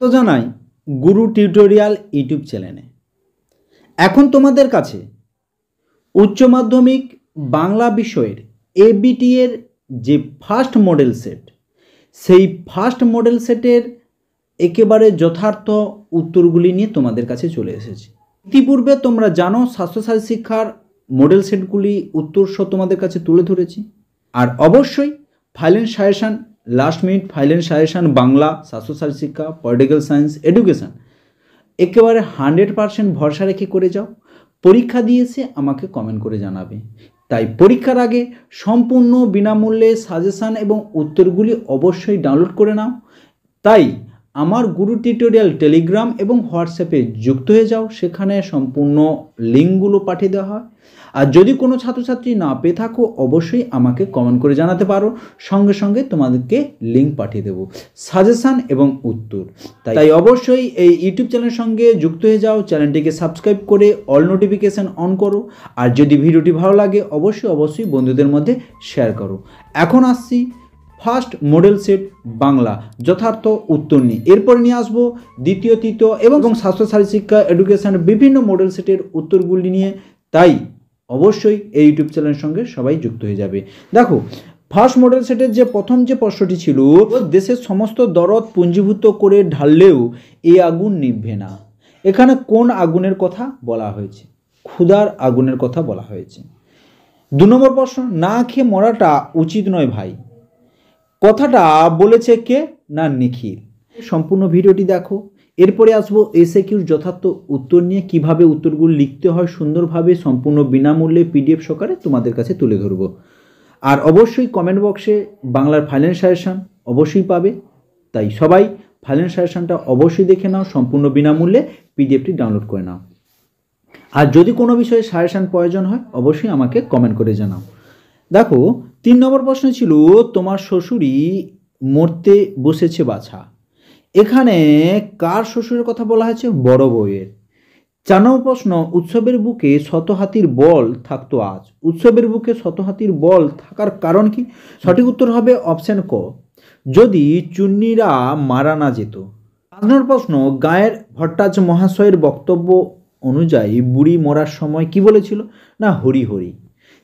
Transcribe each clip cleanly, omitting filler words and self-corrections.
তো জানাই গুরু tutorial YouTube চ্যানেলে। এখন তোমাদের কাছে উচ্চ মাধ্যমিক বাংলা বিষয়ের এবিটি এর যে ফার্স্ট মডেল সেট, সেই ফার্স্ট মডেল সেটের একেবারে যথার্থ উত্তরগুলি নিয়ে তোমাদের কাছে চলে এসেছি। ইতিপূর্বে তোমরা জানো স্বাস্থ্যসাথী শিক্ষার মডেল সেটগুলি উত্তর সহ তোমাদের কাছে তুলে ধরেছি। আর অবশ্যই final suggestion, last minute final suggestion Bangla, স্বাস্থ্যসাথী শিক্ষা, পলিটিক্যাল সায়েন্স, এডুকেশন একেবারে 100% ভরসা রেখে করে যাও। পরীক্ষা দিয়েছে আমাকে কমেন্ট করে জানাবে। তাই পরীক্ষার আগে সম্পূর্ণ বিনামূল্যে সাজেশান এবং উত্তরগুলি অবশ্যই ডাউনলোড করে নাও। তাই আমার গুরু টিউটোরিয়াল টেলিগ্রাম এবং হোয়াটসঅ্যাপে যুক্ত হয়ে যাও, সেখানে সম্পূর্ণ লিঙ্কগুলো পাঠিয়ে দেওয়া হয়। আর যদি কোনো ছাত্রছাত্রী না পেয়ে থাকো অবশ্যই আমাকে কমেন্ট করে জানাতে পারো, সঙ্গে সঙ্গে তোমাদেরকে লিঙ্ক পাঠিয়ে দেবো সাজেশান এবং উত্তর। তাই অবশ্যই এই ইউটিউব চ্যানেলের সঙ্গে যুক্ত হয়ে যাও, চ্যানেলটিকে সাবস্ক্রাইব করে অল নোটিফিকেশান অন করো। আর যদি ভিডিওটি ভালো লাগে অবশ্যই বন্ধুদের মধ্যে শেয়ার করো। এখন আসছি ফার্স্ট মডেল সেট বাংলা যথার্থ উত্তর নিয়ে। এরপর নিয়ে আসবো দ্বিতীয়, তৃতীয় এবং স্বাস্থ্যসাথী শিক্ষা, এডুকেশন বিভিন্ন মডেল সেটের উত্তরগুলি নিয়ে। তাই অবশ্যই এই ইউটিউব চ্যানেলের সঙ্গে সবাই যুক্ত হয়ে যাবে। দেখো, ফার্স্ট মডেল সেটের যে প্রথম যে প্রশ্নটি ছিল, দেশের সমস্ত দরদ পুঞ্জীভূত করে ঢাললেও এই আগুন নিভবে না। এখানে কোন আগুনের কথা বলা হয়েছে? ক্ষুধার আগুনের কথা বলা হয়েছে। 2 নম্বর প্রশ্ন, না খেয়ে মরাটা উচিত নয় ভাই, কথাটা বলেছে কে? না নিখিল। সম্পূর্ণ ভিডিওটি দেখো। এরপরে আসবো এসএকিউর যথার্থ উত্তর নিয়ে, কিভাবে উত্তরগুলো লিখতে হয় সুন্দরভাবে সম্পূর্ণ বিনামূল্যে পিডিএফ সহকারে তোমাদের কাছে তুলে ধরবো। আর অবশ্যই কমেন্ট বক্সে বাংলার ফাইনাল সাজেশন অবশ্যই পাবে। তাই সবাই ফাইনাল সাজেশনটা অবশ্যই দেখে নাও, সম্পূর্ণ বিনামূল্যে পিডিএফটি ডাউনলোড করে নাও। আর যদি কোনো বিষয়ে সাজেশন প্রয়োজন হয় অবশ্যই আমাকে কমেন্ট করে জানাও। দেখো, 3 নম্বর প্রশ্ন ছিল, তোমার শ্বশুরই মরতে বসেছে বাছা। এখানে কার শ্বশুরের কথা বলা হয়েছে? বড় বউয়ের। 4 নম্বর প্রশ্ন, উৎসবের বুকে শত হাতির বল থাকতো আজ। উৎসবের বুকে শত হাতির বল থাকার কারণ কি? সঠিক উত্তর হবে অপশন ক, যদি চুন্নিরা মারা না যেত। 5 নম্বর প্রশ্ন, গায়ের ভট্টাচ মহাশয়ের বক্তব্য অনুযায়ী বুড়ি মরার সময় কি বলেছিল? না হরি হরি।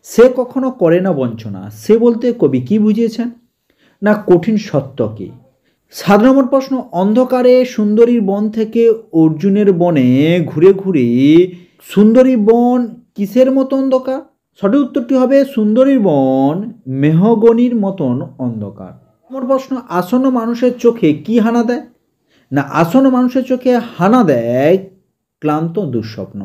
সে কখনো করে না বঞ্চনা, সে বলতে কবি কি বুঝিয়েছেন? না কঠিন সত্যকে। 7 নম্বর প্রশ্ন, অন্ধকারে সুন্দরীর বন থেকে অর্জুনের বনে ঘুরে ঘুরে সুন্দরী বন কিসের মতো অন্ধকার? সঠিক উত্তরটি হবে সুন্দরীর বন মেহগনির মতন অন্ধকার। 8 নম্বর প্রশ্ন, আসন্ন মানুষের চোখে কি হানা দেয়? না আসন্ন মানুষের চোখে হানা দেয় ক্লান্ত দুঃস্বপ্ন।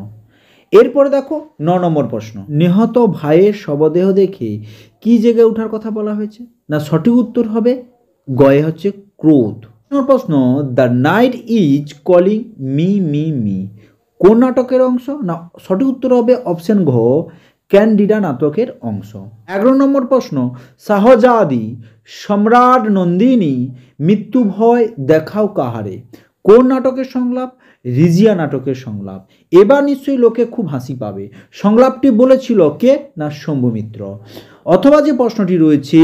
এরপরে দেখো 9 নম্বর প্রশ্ন, নিহত ভাইয়ের শবদেহ দেখে কি জেগে ওঠার কথা বলা হয়েছে? না সঠিক উত্তর হবে গয়ে হচ্ছে ক্রোধ। প্রশ্ন, the night is calling me me me কোন নাটকের অংশ? না সঠিক উত্তর হবে অপশন ঘ, ক্যান্ডিডা নাটকের অংশ। 11 নম্বর প্রশ্ন, শাহজাদি সম্রাট নন্দিনী মৃত্যু ভয় দেখাও কাহারে কোন নাটকের সংলাপ? রিজিয়া নাটকের সংলাপ। এবার নিশ্চয়ই লোকে খুব হাসি পাবে। সংলাপটি বলেছিল কে? না শম্ভুমিত্র। অথবা যে প্রশ্নটি রয়েছে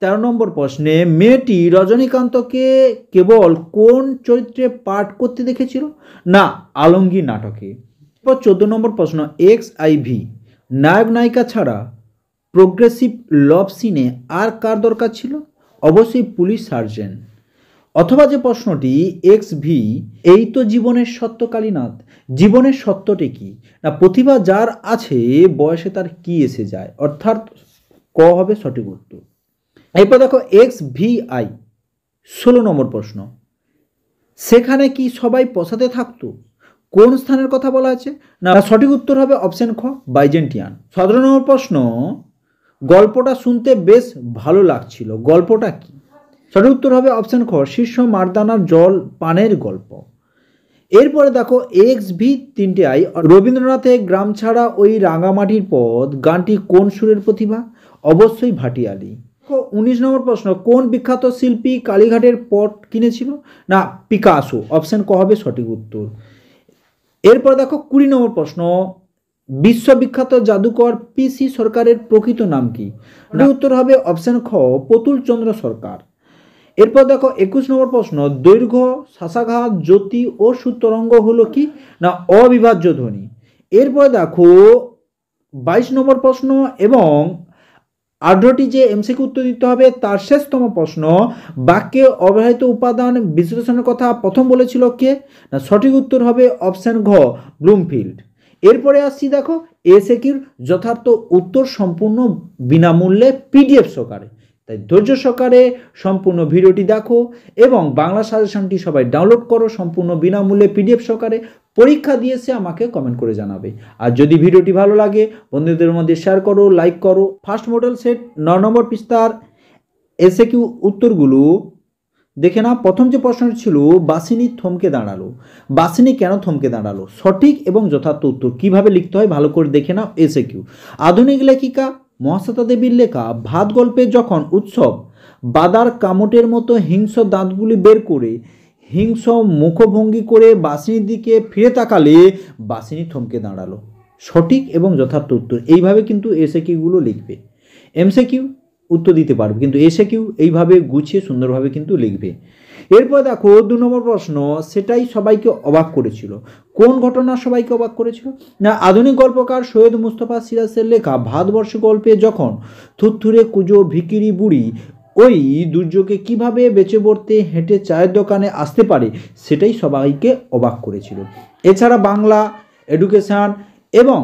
13 নম্বর প্রশ্নে, মেয়েটি রজনীকান্তকে কেবল কোন চরিত্রে পাঠ করতে দেখেছিল? না আলমগীর নাটকে। 14 নম্বর প্রশ্ন, XIV নায়ক নায়িকা ছাড়া প্রোগ্রেসিভ লাভ সিনে আর কার দরকার ছিল? অবশ্যই পুলিশ সার্জেন্ট। অথবা যে প্রশ্নটি XV, এই তো জীবনের সত্য কালীনাথ, জীবনের সত্যটি কি? না প্রতিভা যার আছে বয়সে তার কি এসে যায়, অর্থাৎ ক হবে সঠিক উত্তর। এরপর দেখো XVI 16 নম্বর প্রশ্ন, সেখানে কি সবাই পসাতে থাকতো কোন স্থানের কথা বলা আছে? না সঠিক উত্তর হবে অপশন খ, বাইজেন্টিয়ান। 17 নম্বর প্রশ্ন, গল্পটা শুনতে বেশ ভালো লাগছিল, গল্পটা কি? সঠিক উত্তর হবে অপশন খ, শীর্ষ মারদানার জল পানের গল্প। এরপরে দেখো XV 3I, রবীন্দ্রনাথের গ্রাম ছাড়া ওই রাঙামাটির পথ গানটি কোন সুরের প্রতিভা? অবশ্যই ভাটিয়ালি। 19 নম্বর প্রশ্ন, কোন বিখ্যাত শিল্পী কালীঘাটের পট কিনেছিল? না পিকাসো। অপশন ক হবে সঠিক উত্তর। এরপর দেখো 20 নম্বর প্রশ্ন, বিশ্ববিখ্যাত জাদুকর PC সরকারের প্রকৃত নাম কি? সঠিক উত্তর হবে অপশন খ, প্রতুল চন্দ্র সরকার। এরপর দেখো 21 নম্বর প্রশ্ন, দৈর্ঘ্য, শাসাঘাত, জ্যোতি ও সুতরঙ্গ হলো কি? না অবিভাজ্য ধ্বনি। এরপর দেখো 22 নম্বর প্রশ্ন এবং 18টি যে এমসিকিউ উত্তর দিতে হবে তার শেষতম প্রশ্ন, বাক্যে অব্যবহৃত উপাদান বিশ্লেষণের কথা প্রথম বলেছিল কে? না সঠিক উত্তর হবে অপশন ঘ, ব্লুমফিল্ড। এরপরে আসছি দেখো এসএকিউর যথার্থ উত্তর সম্পূর্ণ বিনামূল্যে পিডিএফ সহকারে। তাই ধৈর্য সহকারে সম্পূর্ণ ভিডিওটি দেখো এবং বাংলা সাজেশনটি সবাই ডাউনলোড করো সম্পূর্ণ বিনামূল্যে পিডিএফ সহকারে। পরীক্ষা দিয়েছে আমাকে কমেন্ট করে জানাবে। আর যদি ভিডিওটি ভালো লাগে বন্ধুদের মধ্যে শেয়ার করো, লাইক করো। ফার্স্ট মডেল সেট 9 নম্বর পৃষ্ঠার এসএকিউ উত্তরগুলো দেখে না। প্রথম যে প্রশ্নটি ছিল, বাসিনী থমকে দাঁড়ালো। বাসিনী কেন থমকে দাঁড়ালো? সঠিক এবং যথার্থ উত্তর কিভাবে লিখতে হয় ভালো করে দেখে নাও এসএকিউ। আধুনিক লেখিকা মহাশ্বেতা দেবীর লেখা ভাত গল্পে যখন উৎসব বাদার কামটের মতো হিংস্র দাঁতগুলি বের করে হিংস্র মুখভঙ্গি করে বাসিনীর দিকে ফিরে তাকালে বাসিনী থমকে দাঁড়ালো। সঠিক এবং যথার্থ উত্তর এইভাবে কিন্তু এসএকিউগুলো লিখবে। এমসিকিউ উত্তর দিতে পারবে, কিন্তু এসএকিউ এইভাবে গুছিয়ে সুন্দরভাবে কিন্তু লিখবে। এরপর দেখো 2 নম্বর প্রশ্ন, সেটাই সবাইকে অবাক করেছিল। কোন ঘটনা সবাইকে অবাক করেছিল? না আধুনিক গল্পকার সৈয়দ মুস্তফা সিরাজের লেখা ভারতবর্ষ গল্পে যখন থুরথুরে কুজো ভিকিরি বুড়ি ওই দুর্যোগে কিভাবে বেঁচে পড়তে হেঁটে চায়ের দোকানে আসতে পারে সেটাই সবাইকে অবাক করেছিল। এছাড়া বাংলা, এডুকেশান এবং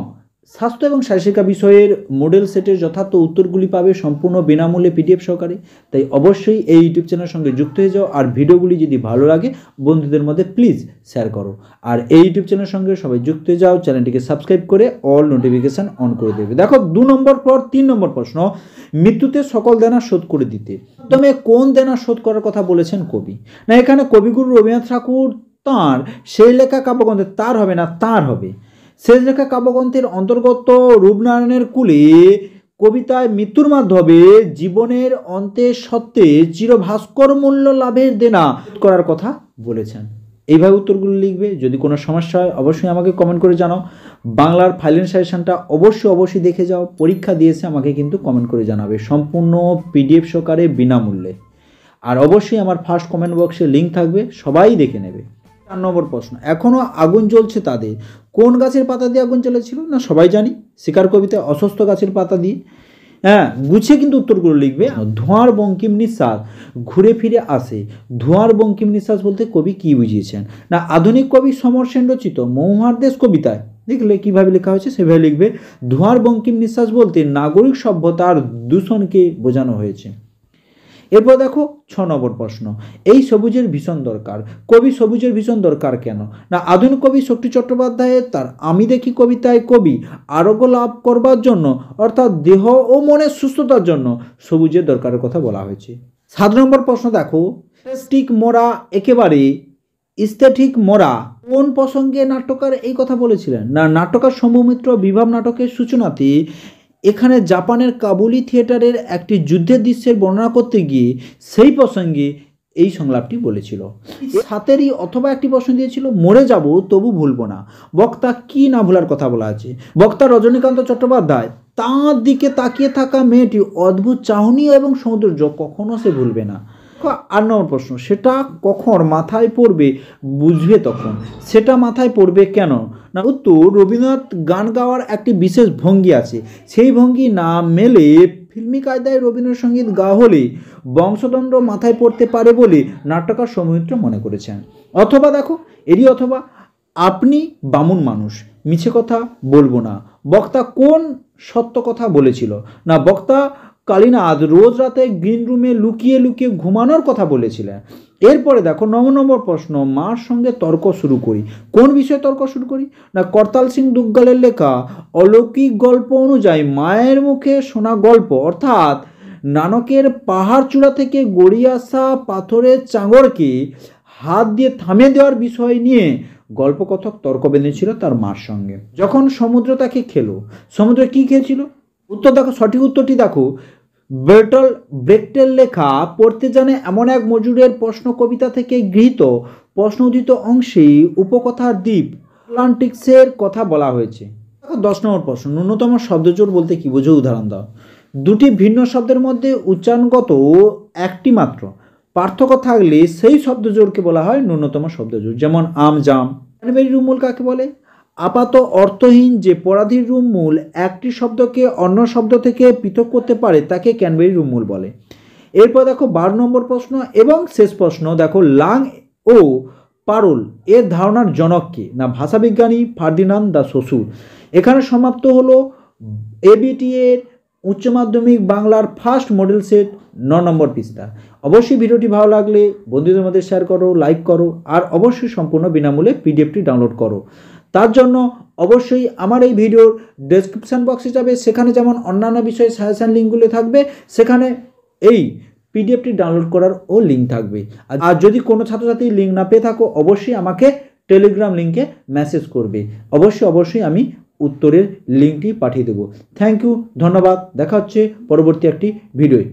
স্বাস্থ্য এবং শারীরিকা বিষয়ের মডেল সেটের যথার্থ উত্তরগুলি পাবে সম্পূর্ণ বিনামূল্যে পিডিএফ সহকারে। তাই অবশ্যই এই ইউটিউব চ্যানেলের সঙ্গে যুক্ত হয়ে যাও। আর ভিডিওগুলি যদি ভালো লাগে বন্ধুদের মধ্যে প্লিজ শেয়ার করো। আর এই ইউটিউব চ্যানেলের সঙ্গে সবাই যুক্ত হয়ে যাও, চ্যানেলটিকে সাবস্ক্রাইব করে অল নোটিফিকেশান অন করে দেবে। দেখো 2 নম্বর পর 3 নম্বর প্রশ্ন, মৃত্যুতে সকল দেনা শোধ করে দিতে। প্রথমে কোন দেনা শোধ করার কথা বলেছেন কবি? না এখানে কবিগুরু রবীন্দ্রনাথ ঠাকুর তাঁর সেই লেখা কাব্যগ্রন্থে, তার হবে না তাঁর হবে, শেষ লেখা কাব্যগ্রন্থের অন্তর্গত রূপনারায়ণের কুলে কবিতায় মৃত্যুর মাধ্যমে জীবনের অন্তে সত্ত্বে চিরভাস্কর মূল্য লাভের দেনা করার কথা বলেছেন। এইভাবে উত্তরগুলো লিখবে। যদি কোনো সমস্যা হয় অবশ্যই আমাকে কমেন্ট করে জানাও। বাংলার ফাইনাল সাজেশনটা অবশ্যই দেখে যাও। পরীক্ষা দিয়েছে আমাকে কিন্তু কমেন্ট করে জানাবে সম্পূর্ণ পিডিএফ সহকারে বিনামূল্যে। আর অবশ্যই আমার ফার্স্ট কমেন্ট বক্সে লিঙ্ক থাকবে, সবাই দেখে নেবে। 4 নম্বর প্রশ্ন, এখনও আগুন জ্বলছে তাদের। কোন গাছের পাতা দিয়ে আগুন জ্বলেছিল? না সবাই জানি শিকার কবিতায় অসুস্থ গাছের পাতা দিয়ে। হ্যাঁ গুছিয়ে কিন্তু উত্তরগুলো লিখবে। ধোঁয়ার বঙ্কিম নিঃশ্বাস ঘুরে ফিরে আসে। ধোঁয়ার বঙ্কিম নিঃশ্বাস বলতে কবি কি বুঝিয়েছেন? না আধুনিক কবি সমর সেন রচিত মহুয়ার দেশ কবিতায় লিখলে কিভাবে লেখা হয়েছে সেভাবে লিখবে। ধোঁয়ার বঙ্কিম নিঃশ্বাস বলতে নাগরিক সভ্যতার দূষণকে বোঝানো হয়েছে। এরপর দেখো 6 নম্বর প্রশ্ন, এই সবুজের ভীষণ দরকার। কবি সবুজের ভীষণ দরকার কেন? না আধুনিক কবি শক্তি চট্টোপাধ্যায়ের তার আমি দেখি কবিতায় কবি আরোগ্য লাভ করবার জন্য অর্থাৎ দেহ ও মনের সুস্থতার জন্য সবুজের দরকারের কথা বলা হয়েছে। 7 নম্বর প্রশ্ন দেখো, স্টিক মোরা একেবারে স্থেটিক মোরা কোন প্রসঙ্গে নাট্যকার এই কথা বলেছিলেন? না নাট্যকার শম্ভু মিত্র বিভাব নাটকের সূচনাতে এখানে জাপানের কাবুলি থিয়েটারের একটি যুদ্ধের দৃশ্যের বর্ণনা করতে গিয়ে সেই প্রসঙ্গে এই সংলাপটি বলেছিল। সাতেরই অথবা একটি প্রশ্ন দিয়েছিল, মরে যাব তবু ভুলবো না। বক্তা কি না ভুলার কথা বলা আছে? বক্তা রজনীকান্ত চট্টোপাধ্যায় তাঁর দিকে তাকিয়ে থাকা মেয়েটি অদ্ভুত চাহনি এবং সৌন্দর্য কখনো সে ভুলবে না। 8 নম্বর প্রশ্ন, সেটা কখন মাথায় পড়বে বুঝবে তখন। সেটা মাথায় পড়বে কেন? না উত্তর, রবীন্দ্রনাথ গান গাওয়ার একটি বিশেষ ভঙ্গি আছে, সেই ভঙ্গি না মেলে ফিল্মি কায়দায় রবীন্দ্রসঙ্গীত গাওয়া হলে বংশদণ্ড মাথায় পড়তে পারে বলে নাট্যকার সৌমিত্র মনে করেছেন। অথবা দেখো এরই অথবা, আপনি বামুন মানুষ মিছে কথা বলবো না। বক্তা কোন সত্য কথা বলেছিল? না বক্তা কালীনাথ রোজ রাতে গ্রিন রুমে লুকিয়ে লুকিয়ে ঘুমানোর কথা বলেছিলেন। এরপরে দেখো 9 নম্বর প্রশ্ন, মার সঙ্গে তর্ক শুরু করি। কোন বিষয়ে তর্ক শুরু করি? না করতাল সিং দুগ্গালের লেখা অলৌকিক গল্প অনুযায়ী মায়ের মুখে শোনা গল্প অর্থাৎ নানকের পাহাড় চূড়া থেকে গড়িয়ে আসা পাথরের চাঙড়কে হাত দিয়ে থামিয়ে দেওয়ার বিষয় নিয়ে গল্পকথক তর্ক বেঁধেছিল তার মার সঙ্গে। যখন সমুদ্র তাকে খেলো, সমুদ্র কি খেয়েছিল? উত্তর দেখো, সঠিক উত্তরটি দেখো, বার্টল ব্রেক্টের লেখা পড়তে জানে এমন এক মজুরের প্রশ্ন কবিতা থেকে গৃহীত প্রশ্ন উদিত অংশে উপকথার দ্বীপ আটলান্টিক্সের কথা বলা হয়েছে। দেখো 10 নম্বর প্রশ্ন, ন্যূনতম শব্দজোড় বলতে কি বোঝো? উদাহরণ দাও। দুটি ভিন্ন শব্দের মধ্যে উচ্চারণগত একটি মাত্র পার্থক্য থাকলে সেই শব্দজোড়কে বলা হয় ন্যূনতম শব্দজোড়। যেমন আম, জাম। ক্যানবেরি রূপমূল কাকে বলে? আপাত অর্থহীন যে পরাধীন রূপমূল একটি শব্দকে অন্য শব্দ থেকে পৃথক করতে পারে তাকে ক্যানবেরি রূপমূল বলে। এরপর দেখো 12 নম্বর প্রশ্ন এবং শেষ প্রশ্ন। দেখো লাং ও পারোল এর ধারণার জনক কে? না ভাষাবিজ্ঞানী ফার্দিনান্দ দা সসুর। এখানে সমাপ্ত হলো এবিটি এর উচ্চ মাধ্যমিক বাংলার ফার্স্ট মডেল সেট 9 নম্বর পৃষ্ঠা। অবশ্যই ভিডিওটি ভালো লাগলে বন্ধুদের মধ্যে শেয়ার করো, লাইক করো, আর অবশ্যই সম্পূর্ণ বিনামূল্যে পিডিএফটি ডাউনলোড করো। তার জন্য অবশ্যই আমার এই ভিডিওর ডেসক্রিপশান বক্সে যাবে, সেখানে যেমন অন্যান্য বিষয়ে সাজেশান লিঙ্কগুলো থাকবে, সেখানে এই পিডিএফটি ডাউনলোড করার ও লিঙ্ক থাকবে। আর যদি কোনো ছাত্রছাত্রী লিঙ্ক না পেয়ে থাকো অবশ্যই আমাকে টেলিগ্রাম লিঙ্কে মেসেজ করবে, অবশ্যই আমি উত্তরের লিঙ্কটি পাঠিয়ে দেবো। থ্যাংক ইউ, ধন্যবাদ। দেখা হচ্ছে পরবর্তী একটি ভিডিওয়।